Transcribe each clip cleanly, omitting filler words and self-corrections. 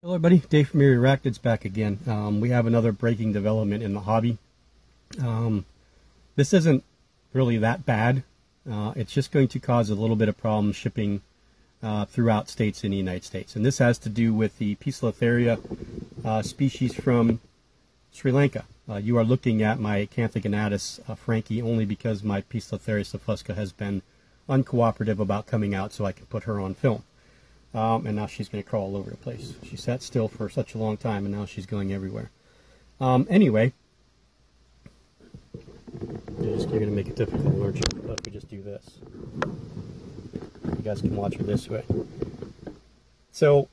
Hello everybody, Dave from Arachnids back again. We have another breaking development in the hobby. This isn't really that bad. It's just going to cause a little bit of problem shipping throughout states in the United States. And this has to do with the Poecilotheria species from Sri Lanka. You are looking at my Canthoganatus Frankie only because my Poecilotheria subfusca has been uncooperative about coming out so I can put her on film. And now she's going to crawl all over the place. She sat still for such a long time, and now she's going everywhere. Anyway, you're going to make it difficult, aren't you? But if we just do this, you guys can watch her this way. So,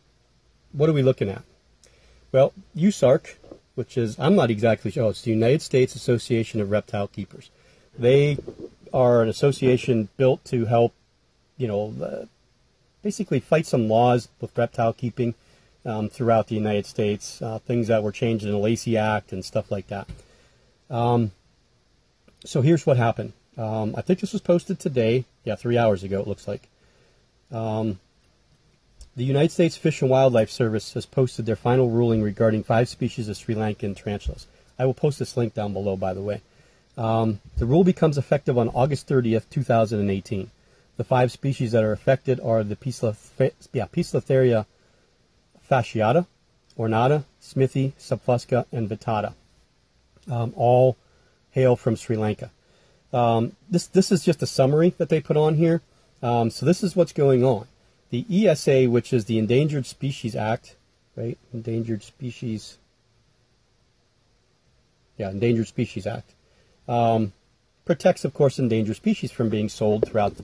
what are we looking at? Well, USARK, which is, I'm not exactly sure, it's the United States Association of Reptile Keepers. They are an association built to help, basically fight some laws with reptile keeping throughout the United States, things that were changed in the Lacey Act and stuff like that. So here's what happened. I think this was posted today. Yeah, 3 hours ago, it looks like. The United States Fish and Wildlife Service has posted their final ruling regarding 5 species of Sri Lankan tarantulas. I will post this link down below, by the way. The rule becomes effective on August 30th, 2018. The 5 species that are affected are the Poecilotheria fasciata, ornata, smithi, subfusca, and vittata. All hail from Sri Lanka. This is just a summary that they put on here. So this is what's going on. The ESA, which is the Endangered Species Act, right? Endangered Species Act. Protects, of course, endangered species from being sold throughout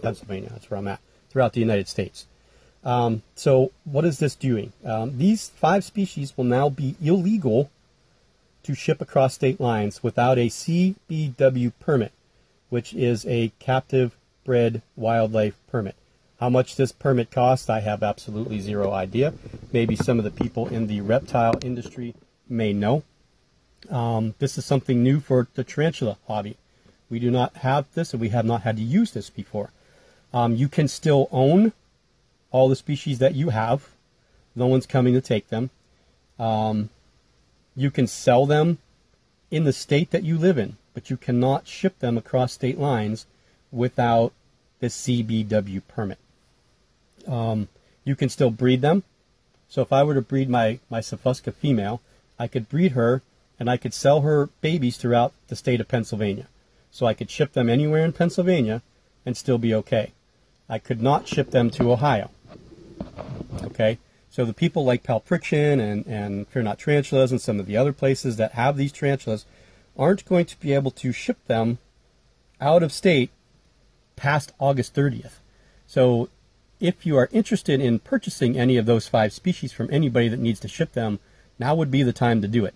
Pennsylvania. That's where I'm at. Throughout the United States. So what is this doing? These 5 species will now be illegal to ship across state lines without a CBW permit, which is a captive bred wildlife permit. How much this permit costs, I have absolutely zero idea. Maybe some of the people in the reptile industry may know. This is something new for the tarantula hobby. We do not have this, and we have not had to use this before. You can still own all the species that you have. No one's coming to take them. You can sell them in the state that you live in, but you cannot ship them across state lines without the CBW permit. You can still breed them. So if I were to breed my subfusca female, I could breed her and I could sell her babies throughout the state of Pennsylvania. So I could ship them anywhere in Pennsylvania and still be okay. I could not ship them to Ohio. Okay? So the people like Palpriction and Fear Not Tarantulas and some of the other places that have these tarantulas aren't going to be able to ship them out of state past August 30th. So if you are interested in purchasing any of those 5 species from anybody that needs to ship them, now would be the time to do it.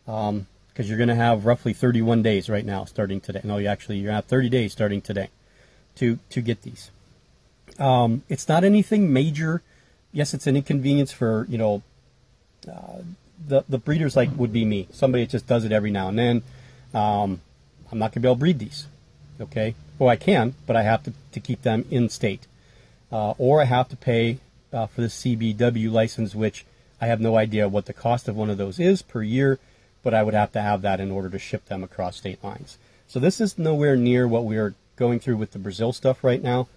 Because you're going to have roughly 31 days right now starting today. No, you're going to have 30 days starting today to get these. It's not anything major. Yes, it's an inconvenience for, the breeders like would be me. Somebody that just does it every now and then. I'm not going to be able to breed these. Okay? Well, I can, but I have to keep them in state. Or I have to pay for the CBW license, which I have no idea what the cost of one of those is per year, but I would have to have that in order to ship them across state lines. So this is nowhere near what we are going through with the Brazil stuff right now.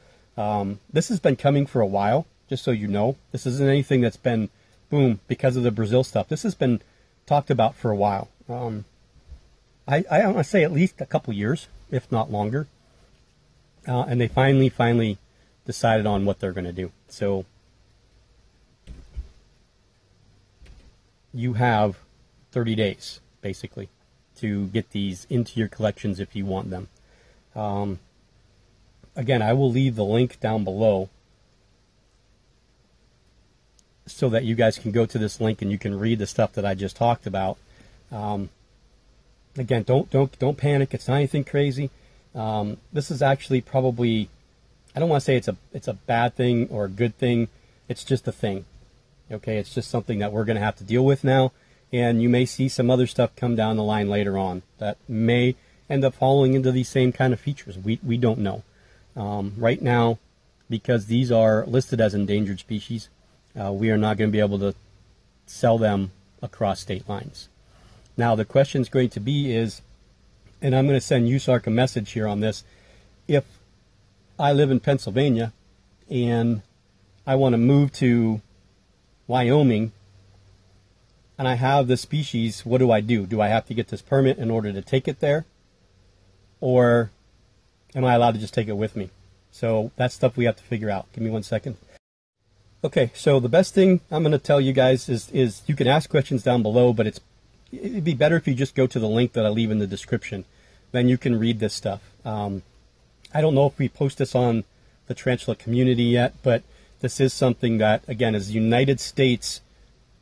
This has been coming for a while, just so you know. This isn't anything that's been, boom, because of the Brazil stuff. This has been talked about for a while. I want to say at least a couple years, if not longer. And they finally decided on what they're going to do. So you have 30 days, basically, to get these into your collections if you want them. Again, I will leave the link down below so that you guys can go to this link and you can read the stuff that I just talked about. Again, don't panic. It's not anything crazy. This is actually probably, I don't want to say it's a bad thing or a good thing. It's just a thing. Okay, it's just something that we're going to have to deal with now. And you may see some other stuff come down the line later on that may end up falling into these same kind of features. We don't know. Right now, because these are listed as endangered species, we are not going to be able to sell them across state lines. Now the question is going to be is, and I'm going to send USARC a message here on this, if I live in Pennsylvania and I want to move to Wyoming and I have this species, what do I do? Do I have to get this permit in order to take it there? Or am I allowed to just take it with me? So that's stuff we have to figure out. Give me 1 second. Okay, so the best thing I'm going to tell you guys is you can ask questions down below, but it'd be better if you just go to the link that I leave in the description. Then you can read this stuff. I don't know if we post this on the tarantula community yet, but this is something that, again, is United States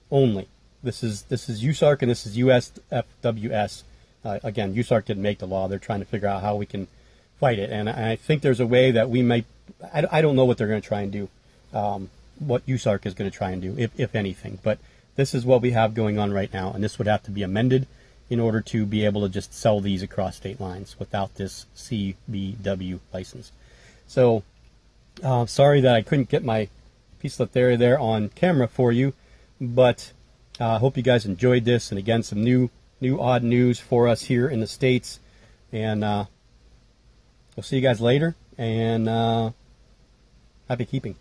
only. This is USARC and this is USFWS. Again, USARC didn't make the law. They're trying to figure out how we can fight it. And I think there's a way that we might, I don't know what they're going to try and do, what USARC is going to try and do, if anything. But this is what we have going on right now, and this would have to be amended in order to be able to just sell these across state lines without this CBW license. So, sorry that I couldn't get my Poecilotheria there on camera for you, but I hope you guys enjoyed this. And again, some new odd news for us here in the States. And we'll see you guys later, and happy keeping.